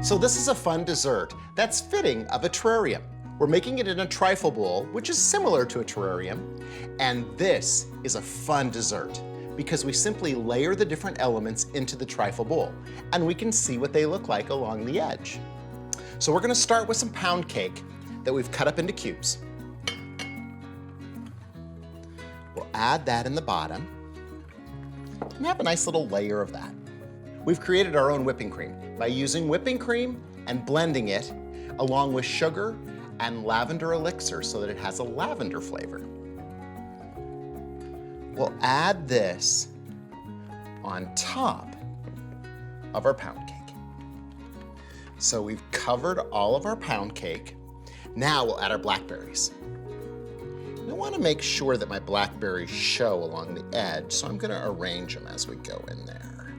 So this is a fun dessert that's fitting of a terrarium. We're making it in a trifle bowl, which is similar to a terrarium. And this is a fun dessert because we simply layer the different elements into the trifle bowl and we can see what they look like along the edge. So we're gonna start with some pound cake that we've cut up into cubes. We'll add that in the bottom and have a nice little layer of that. We've created our own whipping cream by using whipping cream and blending it along with sugar and lavender elixir so that it has a lavender flavor. We'll add this on top of our pound cake. So we've covered all of our pound cake. Now we'll add our blackberries. I want to make sure that my blackberries show along the edge, so I'm going to arrange them as we go in there.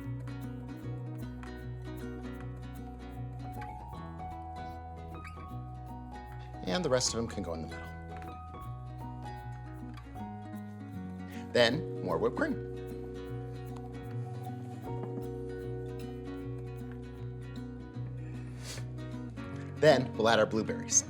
And the rest of them can go in the middle. Then, more whipped cream. Then, we'll add our blueberries.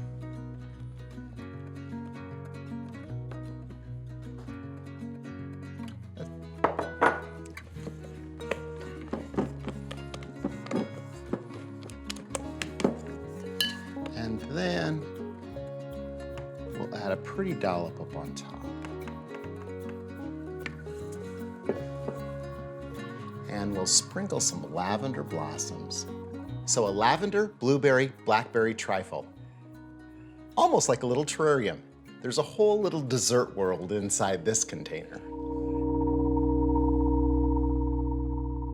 And then, we'll add a pretty dollop up on top. And we'll sprinkle some lavender blossoms. So a lavender, blueberry, blackberry trifle. Almost like a little terrarium. There's a whole little dessert world inside this container.